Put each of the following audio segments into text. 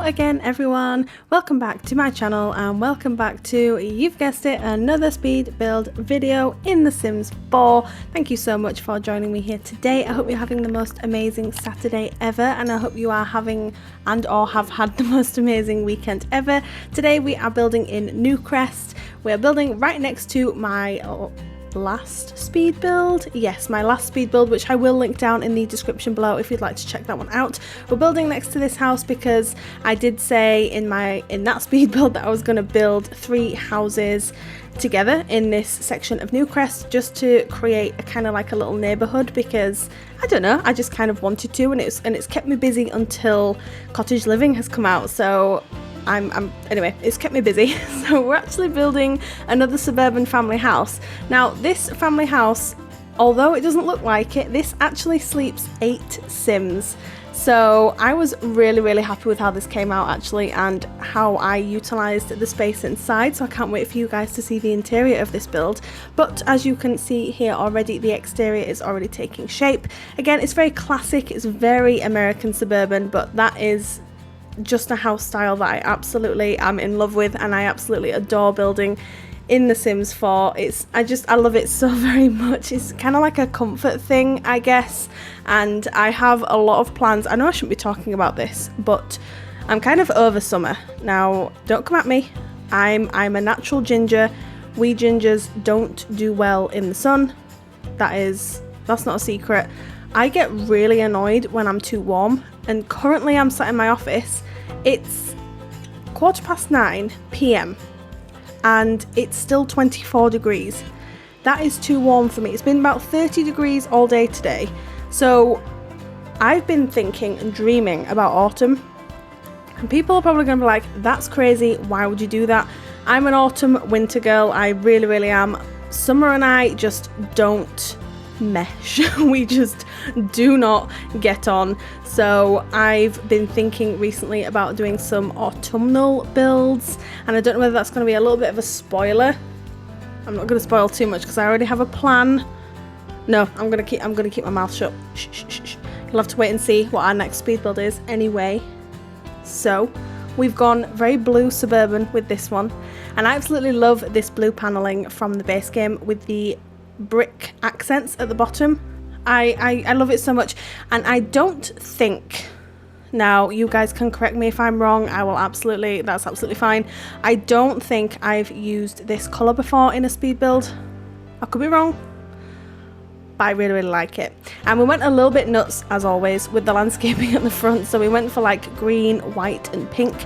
again everyone, welcome back to my channel and welcome back to, you've guessed it, another speed build video in The Sims 4. Thank you so much for joining me here today. I hope you're having the most amazing Saturday ever, and I hope you are having and or have had the most amazing weekend ever. Today we are building in Newcrest. We're building right next to my last speed build. Yes, my last speed build, which I will link down in the description below if you'd like to check that one out. We're building next to this house because I did say in that speed build that I was going to build 3 houses together in this section of Newcrest just to create a kind of like a little neighborhood, because I don't know, I just kind of wanted to, and it's kept me busy until cottage living has come out. So anyway, it's kept me busy. So we're actually building another suburban family house. Now this family house, although it doesn't look like it, this actually sleeps 8 Sims. So I was really happy with how this came out actually, and how I utilized the space inside. So I can't wait for you guys to see the interior of this build. But as you can see here already, the exterior is already taking shape. Again, it's very classic, it's very American suburban, but that is just a house style that I absolutely am in love with, and I absolutely adore building in The Sims 4. I love it so very much. It's kind of like a comfort thing, I guess, and I have a lot of plans. I know I shouldn't be talking about this, but I'm kind of over summer now. Don't come at me. I'm a natural ginger. We gingers don't do well in the sun. That's not a secret. I get really annoyed when I'm too warm, and currently I'm sat in my office. It's 9:15 PM and it's still 24 degrees. That is too warm for me. It's been about 30 degrees all day today. So I've been thinking and dreaming about autumn, and people are probably going to be like, that's crazy, why would you do that? I'm an autumn winter girl, I really am. Summer and I just don't mesh. We just do not get on. So I've been thinking recently about doing some autumnal builds, and I don't know whether that's going to be a little bit of a spoiler. I'm not going to spoil too much because I already have a plan. No, I'm going to keep my mouth shut. Shh. You'll have to wait and see what our next speed build is anyway. So we've gone very blue suburban with this one, and I absolutely love this blue paneling from the base game with the brick accents at the bottom. I love it so much, and I don't think, now you guys can correct me if I'm wrong, that's absolutely fine. I don't think I've used this colour before in a speed build. I could be wrong, but I really like it. And we went a little bit nuts as always with the landscaping at the front, so we went for like green, white and pink,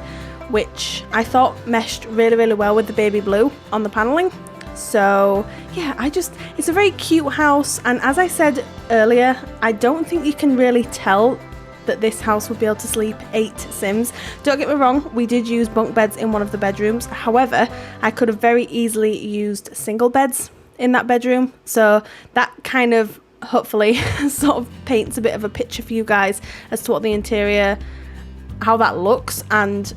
which I thought meshed really well with the baby blue on the paneling. So yeah, it's a very cute house, and as I said earlier, I don't think you can really tell that this house would be able to sleep 8 Sims. Don't get me wrong, we did use bunk beds in one of the bedrooms. However, I could have very easily used single beds in that bedroom, so that kind of hopefully sort of paints a bit of a picture for you guys as to what the interior, how that looks, and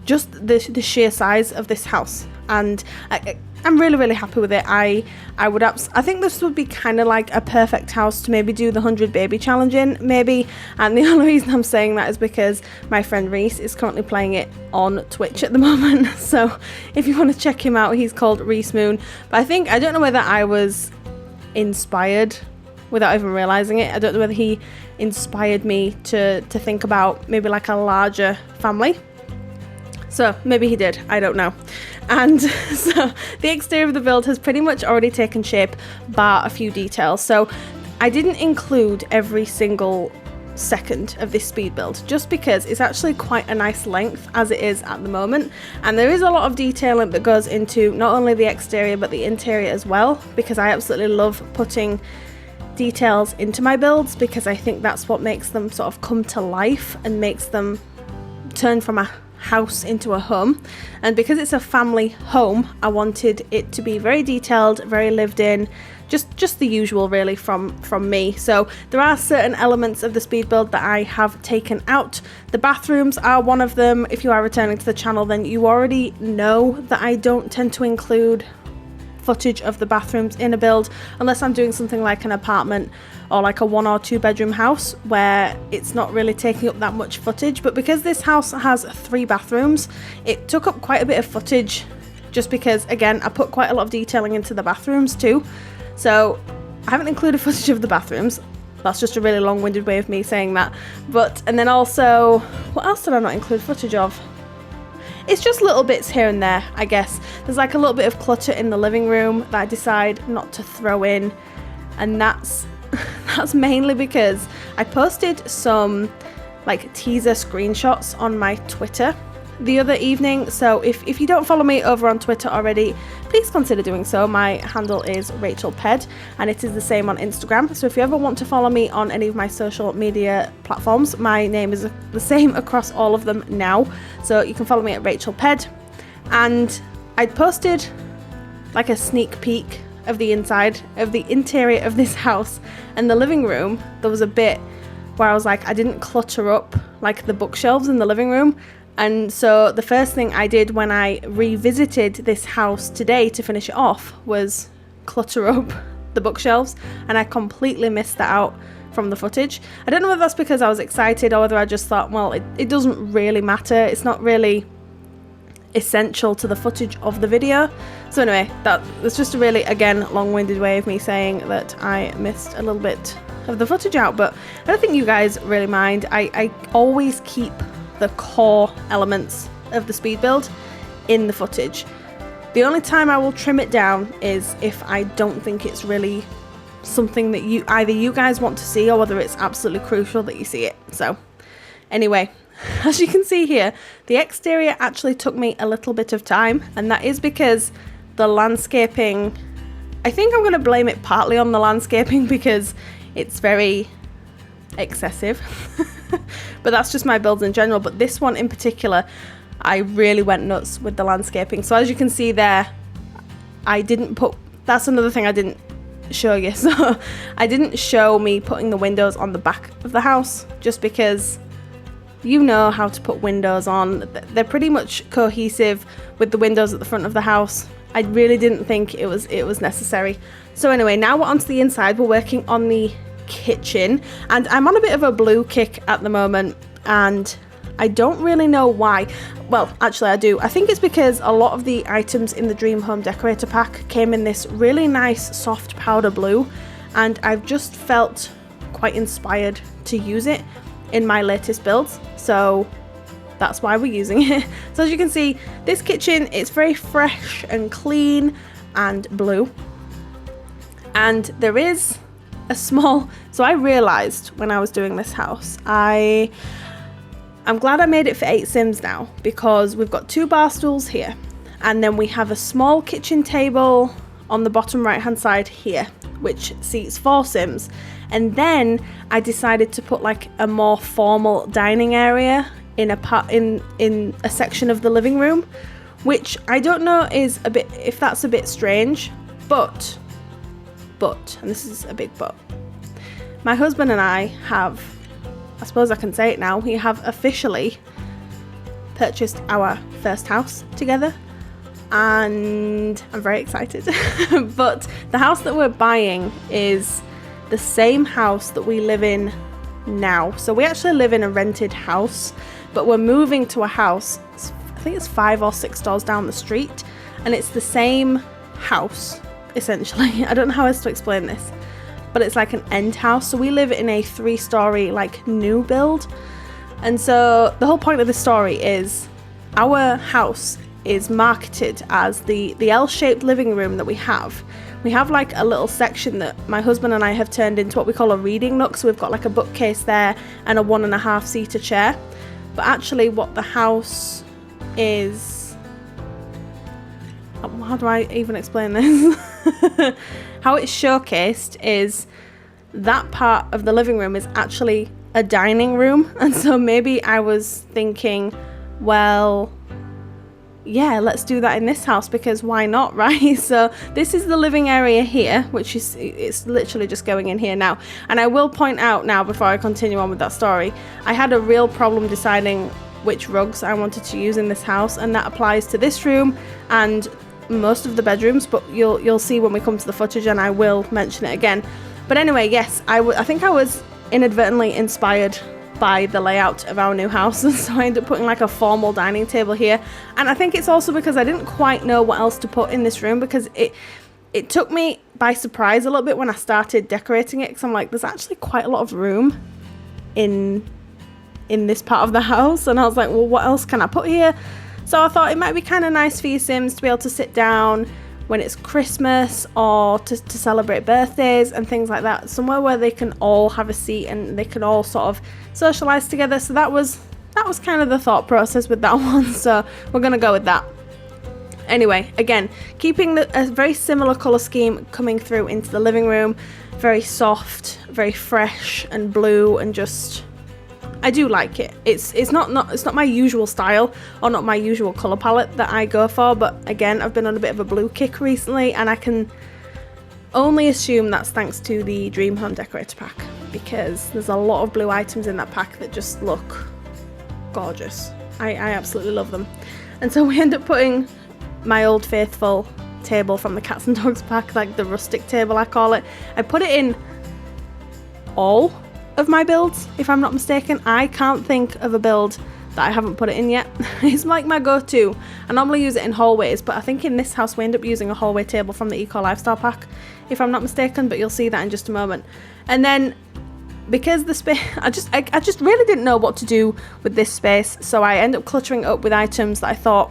just the sheer size of this house. And I'm really happy with it. I think this would be kind of like a perfect house to maybe do the 100 baby challenge in, maybe. And the only reason I'm saying that is because my friend Reese is currently playing it on Twitch at the moment. So if you want to check him out, he's called Reese Moon. But I don't know whether I was inspired without even realizing it. I don't know whether he inspired me to think about maybe like a larger family. So maybe he did, I don't know. And so the exterior of the build has pretty much already taken shape, bar a few details. So I didn't include every single second of this speed build just because it's actually quite a nice length as it is at the moment, and there is a lot of detailing that goes into not only the exterior but the interior as well, because I absolutely love putting details into my builds, because I think that's what makes them sort of come to life and makes them turn from a house into a home. And because it's a family home, I wanted it to be very detailed, very lived in, just the usual really from me. So there are certain elements of the speed build that I have taken out. The bathrooms are one of them. If you are returning to the channel, then you already know that I don't tend to include footage of the bathrooms in a build unless I'm doing something like an apartment or like a 1 or 2 bedroom house where it's not really taking up that much footage. But because this house has 3 bathrooms, it took up quite a bit of footage, just because again I put quite a lot of detailing into the bathrooms too. So I haven't included footage of the bathrooms. That's just a really long-winded way of me saying that. And then also, what else did I not include footage of? It's just little bits here and there, I guess. There's like a little bit of clutter in the living room that I decide not to throw in, and that's mainly because I posted some like teaser screenshots on my Twitter the other evening. So if you don't follow me over on Twitter already, please consider doing so. My handle is RachelPedd, and it is the same on Instagram. So if you ever want to follow me on any of my social media platforms, my name is the same across all of them now. So you can follow me at RachelPedd. And I posted like a sneak peek of the inside of the interior of this house, and the living room, there was a bit where I was like, I didn't clutter up like the bookshelves in the living room. And so the first thing I did when I revisited this house today to finish it off was clutter up the bookshelves, and I completely missed that out from the footage. I don't know whether that's because I was excited or whether I just thought, well, it doesn't really matter. It's not really essential to the footage of the video. So anyway, that's just a really, again, long-winded way of me saying that I missed a little bit of the footage out, but I don't think you guys really mind. I always keep the core elements of the speed build in the footage. The only time I will trim it down is if I don't think it's really something that either you guys want to see or whether it's absolutely crucial that you see it. So anyway, as you can see here, the exterior actually took me a little bit of time, and that is because the landscaping, I think I'm going to blame it partly on the landscaping because it's very excessive. But that's just my builds in general. But this one in particular, I really went nuts with the landscaping. So as you can see there, I didn't put, that's another thing I didn't show you. So I didn't show me putting the windows on the back of the house, just because you know how to put windows on. They're pretty much cohesive with the windows at the front of the house. I really didn't think it was necessary. So anyway, now we're onto the inside. We're working on the kitchen, and I'm on a bit of a blue kick at the moment, and I don't really know why. Well, actually I do. I think it's because a lot of the items in the Dream Home Decorator pack came in this really nice soft powder blue, and I've just felt quite inspired to use it in my latest builds, so that's why we're using it. So as you can see, this kitchen is very fresh and clean and blue, and there is a small, so I realized when I was doing this house, I'm glad I made it for 8 Sims now, because we've got 2 bar stools here, and then we have a small kitchen table on the bottom right hand side here, which seats 4 Sims. And then I decided to put like a more formal dining area in a section of the living room, which I don't know is a bit, if that's a bit strange, but, and this is a big but, my husband and I have, I suppose I can say it now, we have officially purchased our first house together, and I'm very excited. But the house that we're buying is the same house that we live in now. So we actually live in a rented house, but we're moving to a house, I think it's 5 or 6 doors down the street, and it's the same house essentially. I don't know how else to explain this, but it's like an end house. So we live in a 3-story like new build, and so the whole point of the story is our house is marketed as the L-shaped living room that we have. We have like a little section that my husband and I have turned into what we call a reading nook. So we've got like a bookcase there and a 1.5 seater chair. But actually what the house is, how do I even explain this? How it's showcased is that part of the living room is actually a dining room. And so maybe I was thinking, well, yeah, let's do that in this house, because why not, right? So this is the living area here, which is, it's literally just going in here now. And I will point out now, before I continue on with that story, I had a real problem deciding which rugs I wanted to use in this house, and that applies to this room and most of the bedrooms, but you'll see when we come to the footage, and I will mention it again. But anyway, yes, I think I was inadvertently inspired by the layout of our new house, and so I ended up putting like a formal dining table here. And I think it's also because I didn't quite know what else to put in this room, because it took me by surprise a little bit when I started decorating it, because I'm like, there's actually quite a lot of room in this part of the house, and I was like, well, what else can I put here? So I thought it might be kind of nice for your Sims to be able to sit down when it's Christmas, or to celebrate birthdays and things like that, somewhere where they can all have a seat and they can all sort of socialize together. So that was kind of the thought process with that one, so we're gonna go with that. Anyway, again, keeping a very similar color scheme coming through into the living room, very soft, very fresh and blue, and just, I do like it. It's not my usual style, or not my usual color palette that I go for, but again, I've been on a bit of a blue kick recently, and I can only assume that's thanks to the Dream Home Decorator pack, because there's a lot of blue items in that pack that just look gorgeous. I absolutely love them. And so we end up putting my old faithful table from the Cats and Dogs pack, like the rustic table I call it. I put it in all of my builds, if I'm not mistaken. I can't think of a build that I haven't put it in yet. It's like my go-to. I normally use it in hallways, but I think in this house we end up using a hallway table from the Eco Lifestyle pack, if I'm not mistaken, but you'll see that in just a moment. And then because the space, I just really didn't know what to do with this space, so I end up cluttering it up with items that I thought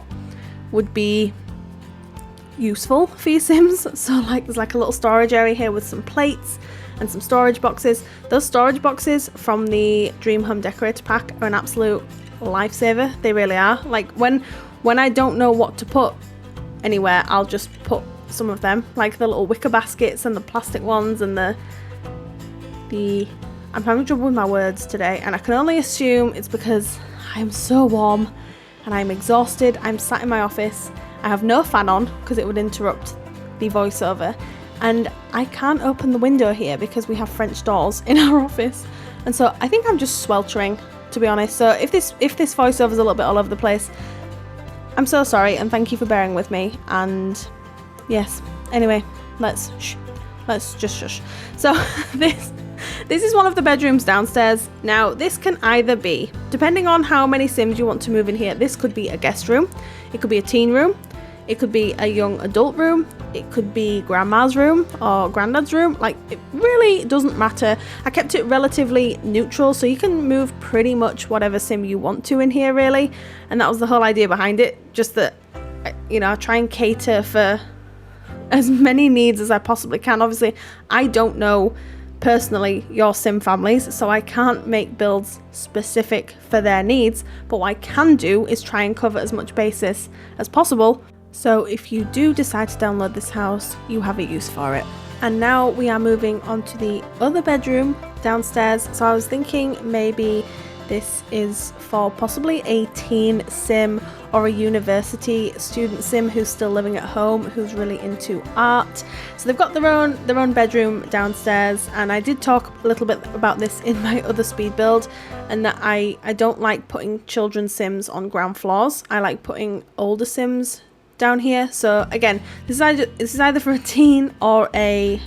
would be useful for your Sims. So like, there's like a little storage area here with some plates and some storage boxes. Those storage boxes from the Dream Home Decorator pack are an absolute lifesaver. They really are. Like when I don't know what to put anywhere, I'll just put some of them, like the little wicker baskets and the plastic ones, and the I'm having trouble with my words today, and I can only assume it's because I'm so warm and I'm exhausted. I'm sat in my office. I have no fan on because it would interrupt the voiceover, and I can't open the window here because we have French doors in our office, and so I think I'm just sweltering, to be honest. So if this voiceover is a little bit all over the place, I'm so sorry, and thank you for bearing with me. And yes, anyway, let's just shush. So this is one of the bedrooms downstairs. Now this can either be, depending on how many Sims you want to move in here, this could be a guest room, it could be a teen room, it could be a young adult room, it could be grandma's room or granddad's room. Like, it really doesn't matter. I kept it relatively neutral, so you can move pretty much whatever Sim you want to in here, really. And that was the whole idea behind it, just that, you know, I try and cater for as many needs as I possibly can. Obviously, I don't know personally your Sim families, so I can't make builds specific for their needs, but what I can do is try and cover as much basis as possible, so if you do decide to download this house, you have a use for it. And now we are moving on to the other bedroom downstairs. So I was thinking maybe this is for possibly a teen Sim or a university student Sim who's still living at home, who's really into art. So they've got their own bedroom downstairs, and I did talk a little bit about this in my other speed build, and that I don't like putting children's Sims on ground floors. I like putting older Sims down here. So again, this is either for a teen or a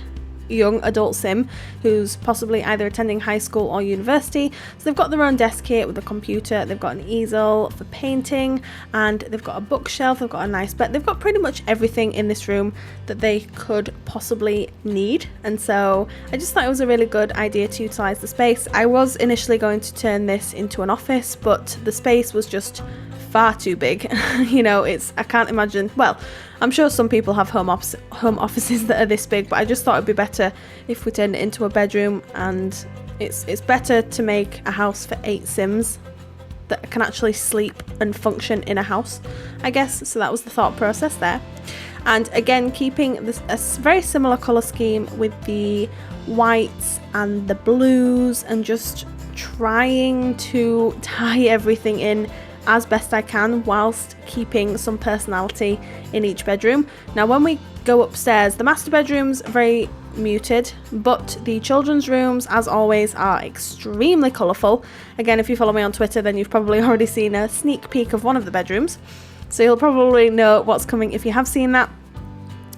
young adult Sim who's possibly either attending high school or university. So they've got their own desk here with a computer, they've got an easel for painting, and they've got a bookshelf, they've got a nice bed, they've got pretty much everything in this room that they could possibly need. And so I just thought it was a really good idea to utilize the space. I was initially going to turn this into an office, but the space was just far too big. You know, I can't imagine, well, I'm sure some people have home offices that are this big, but I just thought it'd be better if we turned it into a bedroom. And it's better to make a house for 8 Sims that can actually sleep and function in a house, I guess. So that was the thought process there. And again, keeping this a very similar color scheme with the whites and the blues, and just trying to tie everything in as best I can whilst keeping some personality in each bedroom. Now when we go upstairs, the master bedroom's very muted, but the children's rooms, as always, are extremely colourful. Again, if you follow me on Twitter, then you've probably already seen a sneak peek of one of the bedrooms, so you'll probably know what's coming if you have seen that.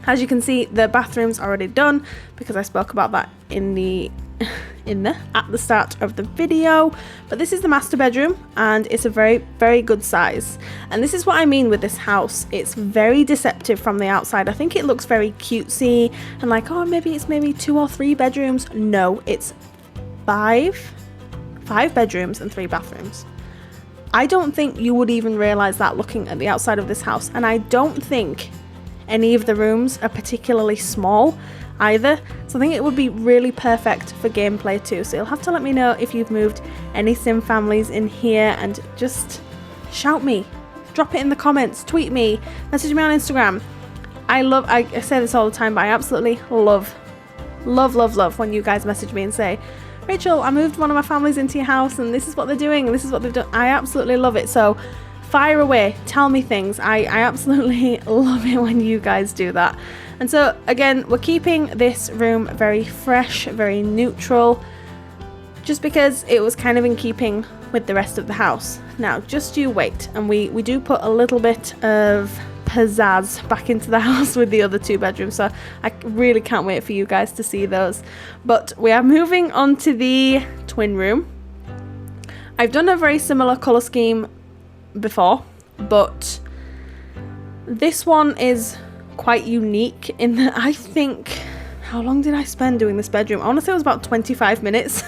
As you can see, the bathroom's already done because I spoke about that at the start of the video. But this is the master bedroom, and it's a very, very good size. And this is what I mean with this house. It's very deceptive from the outside. I think it looks very cutesy and like, oh, maybe it's 2 or 3 bedrooms. No, it's 5 bedrooms and 3 bathrooms. I don't think you would even realize that looking at the outside of this house, and I don't think any of the rooms are particularly small either, so I think it would be really perfect for gameplay too. So you'll have to let me know if you've moved any sim families in here, and just shout me, drop it in the comments, tweet me, message me on Instagram. I say this all the time, but I absolutely love when you guys message me and say, Rachel, I moved one of my families into your house and this is what they're doing and this is what they've done. I absolutely love it. So fire away, tell me things. I absolutely love it when you guys do that. And so again, we're keeping this room very fresh, very neutral, just because it was kind of in keeping with the rest of the house. Now just you wait, and we do put a little bit of pizzazz back into the house with the other 2 bedrooms, so I really can't wait for you guys to see those. But we are moving on to the twin room. I've done a very similar colour scheme before, but this one is quite unique in that I think, how long did I spend doing this bedroom? I want to say it was about 25 minutes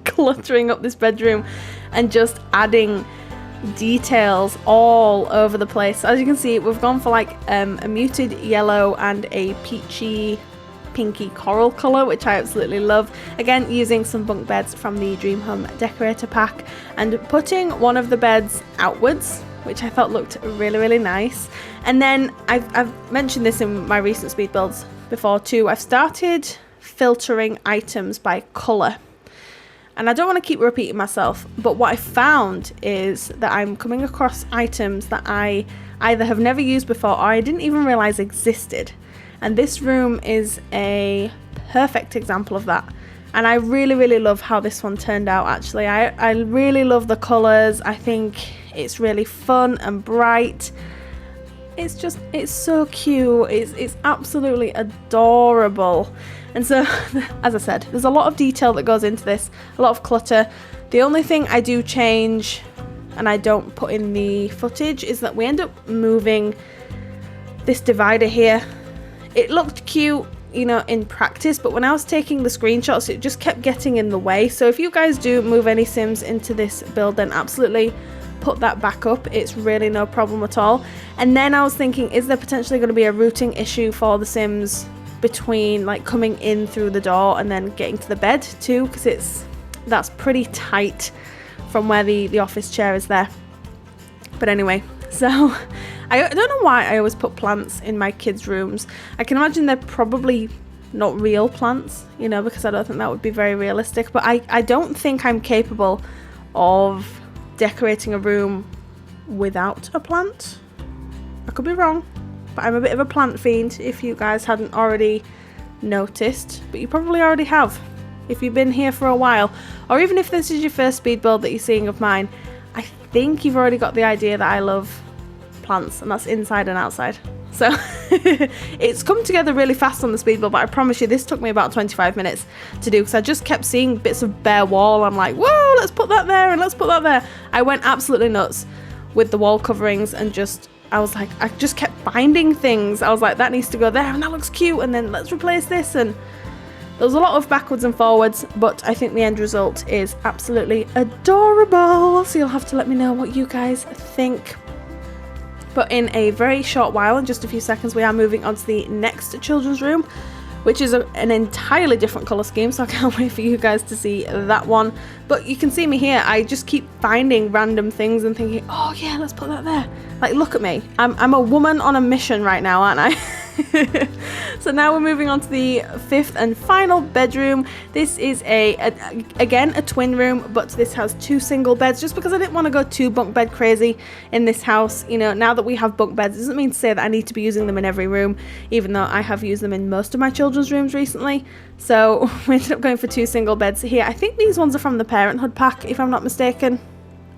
cluttering up this bedroom and just adding details all over the place. As you can see, we've gone for like a muted yellow and a peachy pinky coral colour, which I absolutely love. Again, using some bunk beds from the Dream Home Decorator pack and putting one of the beds outwards, which I thought looked really, really nice. And then I've mentioned this in my recent speed builds before too. I've started filtering items by colour. And I don't want to keep repeating myself, but what I found is that I'm coming across items that I either have never used before or I didn't even realise existed. And this room is a perfect example of that. And I really, really love how this one turned out actually. I really love the colours. I think it's really fun and bright. It's so cute. It's absolutely adorable. And so, as I said, there's a lot of detail that goes into this, a lot of clutter. The only thing I do change, and I don't put in the footage, is that we end up moving this divider here. It looked cute, you know, in practice, but when I was taking the screenshots, it just kept getting in the way. So if you guys do move any Sims into this build, then absolutely put that back up. It's really no problem at all. And then I was thinking, is there potentially going to be a routing issue for the Sims between like coming in through the door and then getting to the bed too, because that's pretty tight from where the office chair is there. But anyway, so I don't know why I always put plants in my kids' rooms. I can imagine they're probably not real plants, you know, because I don't think that would be very realistic. But I don't think I'm capable of decorating a room without a plant. I could be wrong, but I'm a bit of a plant fiend, if you guys hadn't already noticed, but you probably already have if you've been here for a while, or even if this is your first speed build that you're seeing of mine. I think you've already got the idea that I love plants, and that's inside and outside. So it's come together really fast on the speed build, but I promise you this took me about 25 minutes to do, because I just kept seeing bits of bare wall. I'm like, whoa, let's put that there and let's put that there. I went absolutely nuts with the wall coverings, and I was like, I just kept finding things. I was like, that needs to go there and that looks cute, and then let's replace this. And there was a lot of backwards and forwards, but I think the end result is absolutely adorable. So you'll have to let me know what you guys think. But in a very short while, in just a few seconds, we are moving on to the next children's room, which is an entirely different colour scheme, so I can't wait for you guys to see that one. But you can see me here, I just keep finding random things and thinking, oh yeah, let's put that there. Like, look at me, I'm a woman on a mission right now, aren't I? So now we're moving on to the 5th and final bedroom. This is again a twin room, but this has 2 single beds, just because I didn't want to go too bunk bed crazy in this house. You know, now that we have bunk beds, it doesn't mean to say that I need to be using them in every room, even though I have used them in most of my children's rooms recently. So we ended up going for 2 single beds here. I think these ones are from the Parenthood pack, if I'm not mistaken.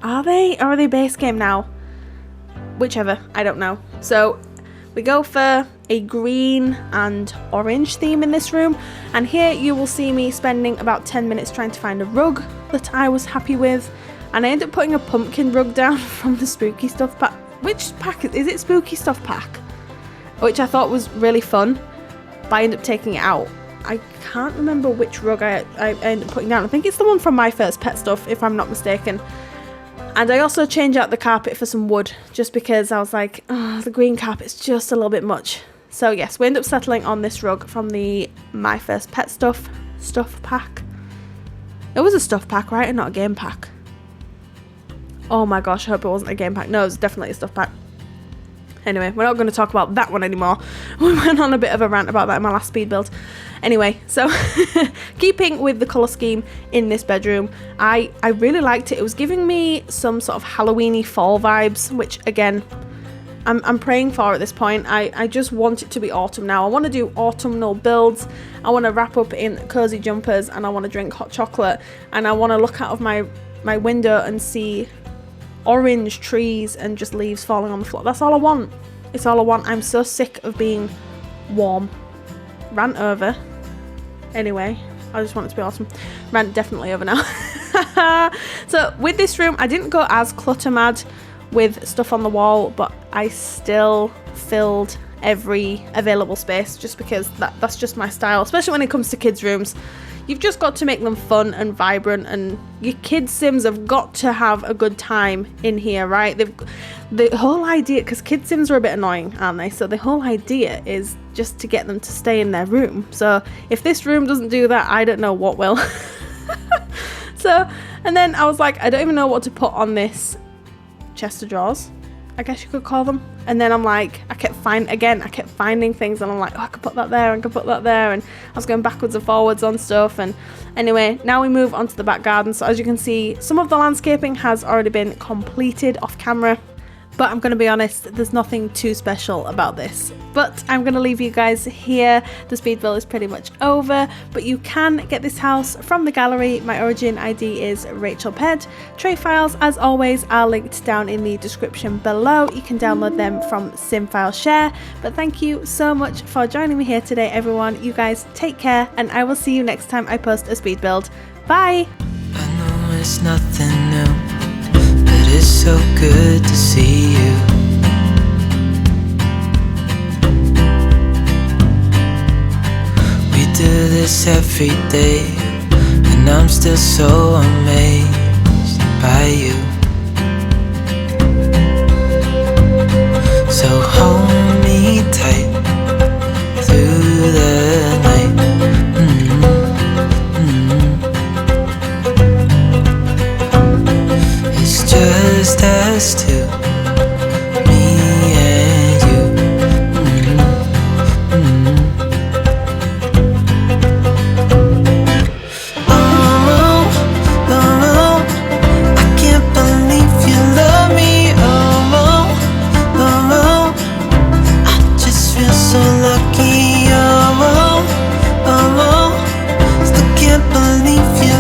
Are they? Or are they base game now? Whichever, I don't know. So We go for a green and orange theme in this room, and here you will see me spending about 10 minutes trying to find a rug that I was happy with, and I ended up putting a pumpkin rug down from the spooky stuff pack. Which pack is it? Spooky stuff pack, which I thought was really fun, but I ended up taking it out. I can't remember which rug I ended up putting down. I think it's the one from My First Pet Stuff, if I'm not mistaken. And I also changed out the carpet for some wood, just because I was like, oh, the green carpet's just a little bit much. So yes, we ended up settling on this rug from the My First Pet Stuff pack. It was a stuff pack, right? And not a game pack. Oh my gosh, I hope it wasn't a game pack. No, it was definitely a stuff pack. Anyway, we're not going to talk about that one anymore. We went on a bit of a rant about that in my last speed build. Anyway, so keeping with the colour scheme in this bedroom, I really liked it. It was giving me some sort of Halloween-y fall vibes, which again, I'm praying for at this point. I just want it to be autumn now. I want to do autumnal builds. I want to wrap up in cozy jumpers, and I want to drink hot chocolate, and I want to look out of my window and see orange trees and just leaves falling on the floor. That's all I want. It's all I want. I'm so sick of being warm. Rant over. Anyway, I just want it to be awesome. Rant definitely over now. So with this room, I didn't go as clutter mad with stuff on the wall, but I still filled every available space just because that's just my style, especially when it comes to kids' rooms. You've just got to make them fun and vibrant, and your kids' Sims have got to have a good time in here, right? The whole idea, because kids' Sims are a bit annoying, aren't they? So the whole idea is just to get them to stay in their room. So if this room doesn't do that, I don't know what will. So, and then I was like, I don't even know what to put on this chest of drawers, I guess you could call them. And then I'm like, I kept finding things, and I'm like, oh, I could put that there, I could put that there, and I was going backwards and forwards on stuff. And anyway, now we move on to the back garden. So as you can see, some of the landscaping has already been completed off camera, but I'm going to be honest, there's nothing too special about this. But I'm going to leave you guys here. The speed build is pretty much over, but you can get this house from the gallery. My origin ID is RachelPedd. Tray files, as always, are linked down in the description below. You can download them from SimFileShare. But thank you so much for joining me here today, everyone. You guys take care, and I will see you next time I post a speed build. Bye! I know it's nothing new, but it's so good to see you. We do this every day, and I'm still so amazed by you. So hold me tight through the night. It's just us two, me and you. Oh, oh, I can't believe you love me. Oh, oh, I just feel so lucky. Oh, still can't believe you